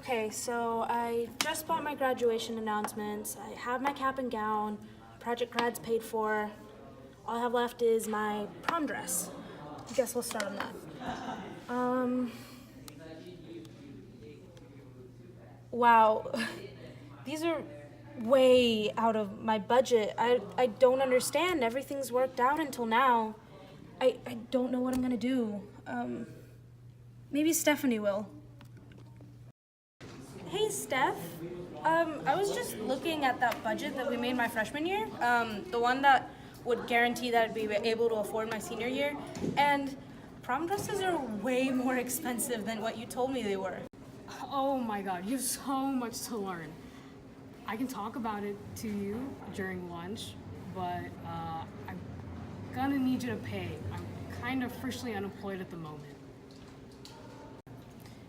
Okay, so I just bought my graduation announcements. I have my cap and gown. Project grad's paid for. All I have left is my prom dress. I guess we'll start on that. Wow, these are way out of my budget. I don't understand. Everything's worked out until now. I don't know what I'm gonna do. Maybe Stephanie will. Hey, Steph. I was just looking at that budget that we made my freshman year, the one that would guarantee that I'd be able to afford my senior year, and prom dresses are way more expensive than what you told me they were. Oh my god, you have so much to learn. I can talk about it to you during lunch, but I'm gonna need you to pay. I'm kind of freshly unemployed at the moment.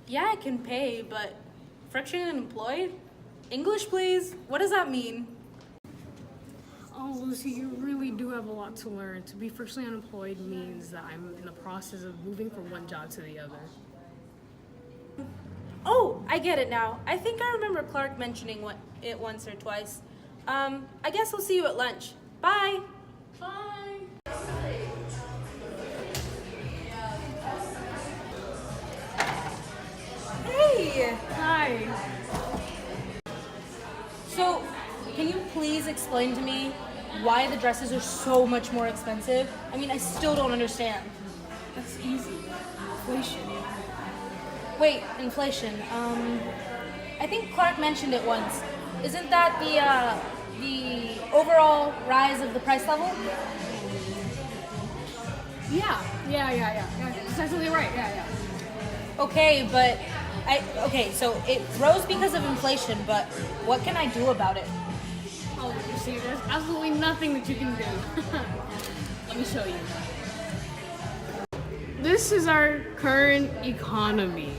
Yeah, I can pay, but freshly unemployed? English, please. What does that mean? Oh, Lucy, you really do have a lot to learn. To be freshly unemployed means that I'm in the process of moving from one job to the other. Oh, I get it now. I think I remember Clark mentioning it once or twice. I guess we'll see you at lunch. Bye. Bye! Hey! Hi! So, can you please explain to me why the dresses are so much more expensive? I mean, I still don't understand. That's easy. Inflation. Wait, inflation. I think Clark mentioned it once. Isn't that the overall rise of the price level? Yeah. That's absolutely right. Yeah. Okay, but so it rose because of inflation, but what can I do about it? Oh, you see, there's absolutely nothing that you can do. Let me show you. This is our current economy.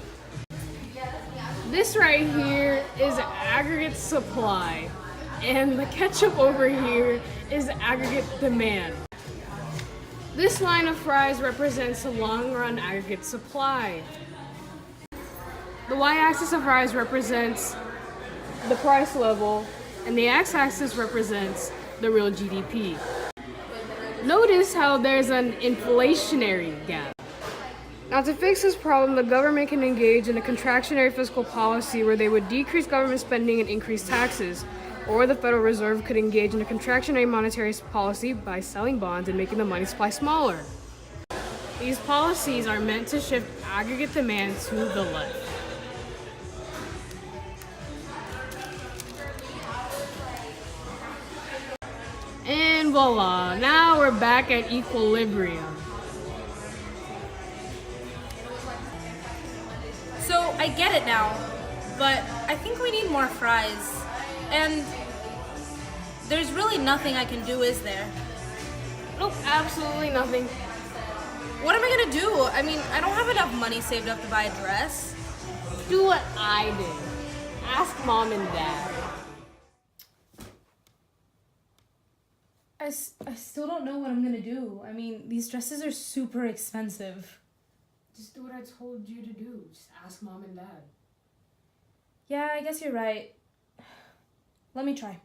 This right here is aggregate supply, and the ketchup over here is aggregate demand. This line of fries represents the long-run aggregate supply. The y-axis of fries represents the price level, and the x-axis represents the real GDP. Notice how there's an inflationary gap. Now, to fix this problem, the government can engage in a contractionary fiscal policy where they would decrease government spending and increase taxes, or the Federal Reserve could engage in a contractionary monetary policy by selling bonds and making the money supply smaller. These policies are meant to shift aggregate demand to the left. And voila, now we're back at equilibrium. So I get it now, but I think we need more fries. And there's really nothing I can do, is there? Nope, absolutely nothing. What am I gonna do? I mean, I don't have enough money saved up to buy a dress. Do what I did. Ask mom and dad. I still don't know what I'm gonna do. I mean, these dresses are super expensive. Just do what I told you to do. Just ask mom and dad. Yeah, I guess you're right. Let me try.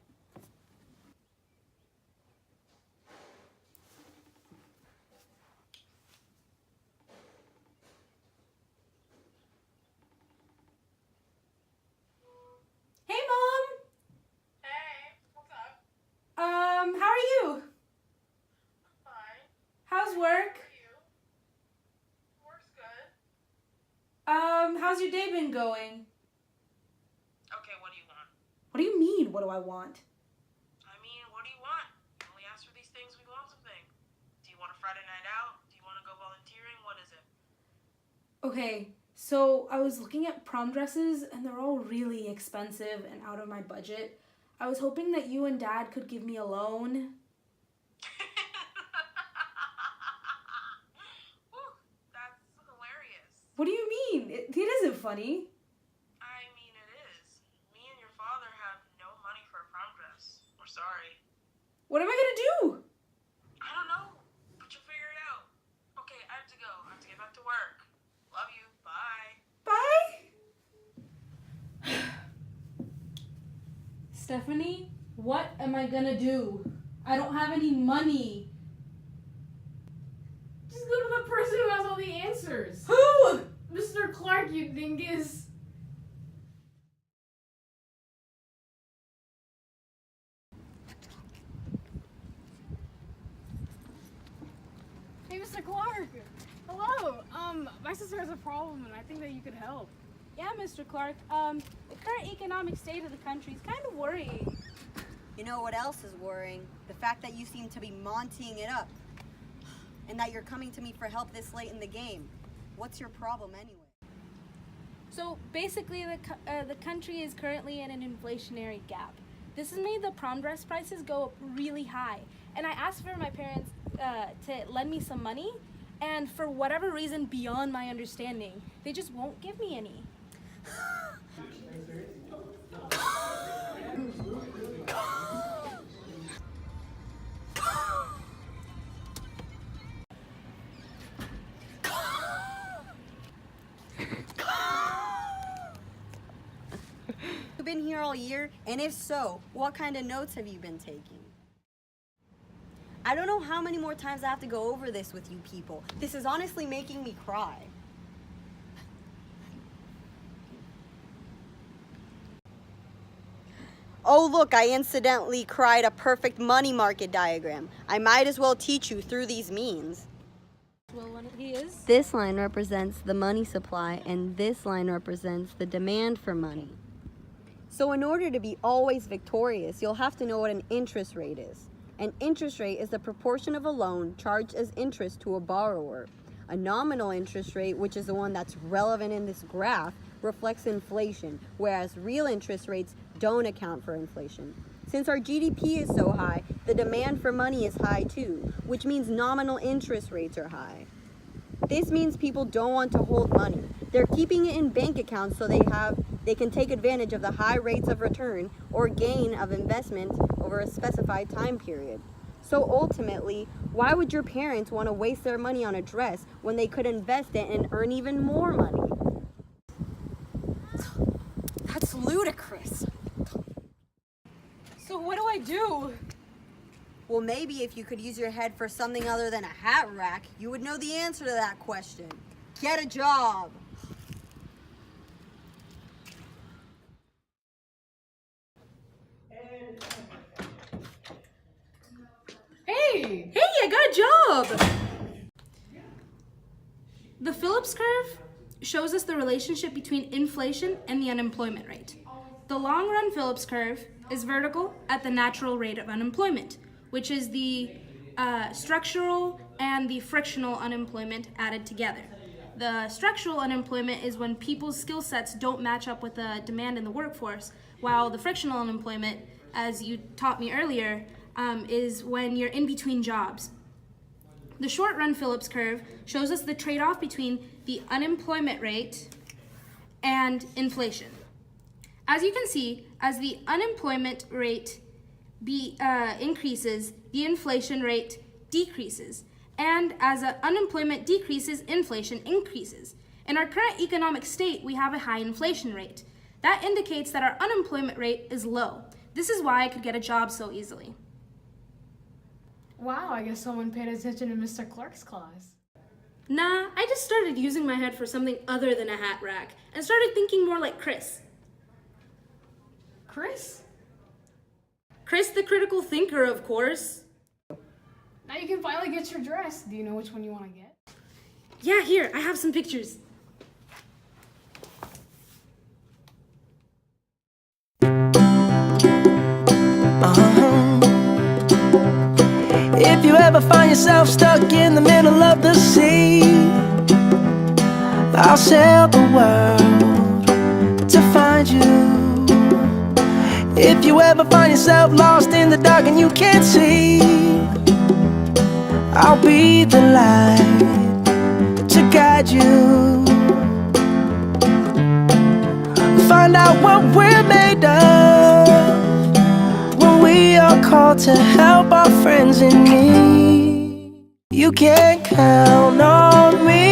Hey, Mom! Hey, what's up? How are you? Fine. How's work? How are you? Work's good. How's your day been going? Okay, what do you want? What do you mean, what do I want? I mean, what do you want? You only ask for these things, we want something. Do you want a Friday night out? Do you want to go volunteering? What is it? Okay, so I was looking at prom dresses and they're all really expensive and out of my budget. I was hoping that you and Dad could give me a loan. Whew, that's hilarious. What do you mean? It isn't funny. I mean, it is. Me and your father have no money for a prom dress. We're sorry. What am I gonna do? I don't know, but you'll figure it out. Okay, I have to go. I have to get back to work. Love you. Bye. Bye? Stephanie, what am I gonna do? I don't have any money. Just go to the person who has all the answers. Who? Mr. Clark, you dingus. Hey, Mr. Clark. Hello. My sister has a problem, and I think that you could help. Yeah, Mr. Clark. The current economic state of the country is kind of worrying. You know what else is worrying? The fact that you seem to be montying it up. And that you're coming to me for help this late in the game. What's your problem anyway? So basically, the country is currently in an inflationary gap. This has made the prom dress prices go up really high. And I asked for my parents to lend me some money, and for whatever reason beyond my understanding, they just won't give me any. You've been here all year, and if so, what kind of notes have you been taking? I don't know how many more times I have to go over this with you people. This is honestly making me cry. Oh look, I incidentally cried a perfect money market diagram. I might as well teach you through these means. Well, what he is? This line represents the money supply, and this line represents the demand for money. So in order to be always victorious, you'll have to know what an interest rate is. An interest rate is the proportion of a loan charged as interest to a borrower. A nominal interest rate, which is the one that's relevant in this graph, reflects inflation, whereas real interest rates don't account for inflation. Since our GDP is so high, the demand for money is high too, which means nominal interest rates are high. This means people don't want to hold money. They're keeping it in bank accounts so they can take advantage of the high rates of return or gain of investment over a specified time period. So ultimately, why would your parents want to waste their money on a dress when they could invest it and earn even more money? That's ludicrous. So what do I do? Well, maybe if you could use your head for something other than a hat rack, you would know the answer to that question. Get a job. Hey! Hey, I got a job! The Phillips curve shows us the relationship between inflation and the unemployment rate. The long-run Phillips curve is vertical at the natural rate of unemployment, which is the structural and the frictional unemployment added together. The structural unemployment is when people's skill sets don't match up with the demand in the workforce, while the frictional unemployment, as you taught me earlier, is when you're in between jobs. The short-run Phillips curve shows us the trade-off between the unemployment rate and inflation. As you can see, as the unemployment rate increases, the inflation rate decreases. And as unemployment decreases, inflation increases. In our current economic state, we have a high inflation rate. That indicates that our unemployment rate is low. This is why I could get a job so easily. Wow, I guess someone paid attention to Mr. Clark's class. Nah, I just started using my head for something other than a hat rack and started thinking more like Chris. Chris? Chris the critical thinker, of course. Now you can finally get your dress. Do you know which one you want to get? Yeah, here, I have some pictures. If you ever find yourself stuck in the middle of the sea, I'll sail the world to find you. If you ever find yourself lost in the dark and you can't see, I'll be the light to guide you. Find out what we're made of when we are called to help our friends in need. You can count on me.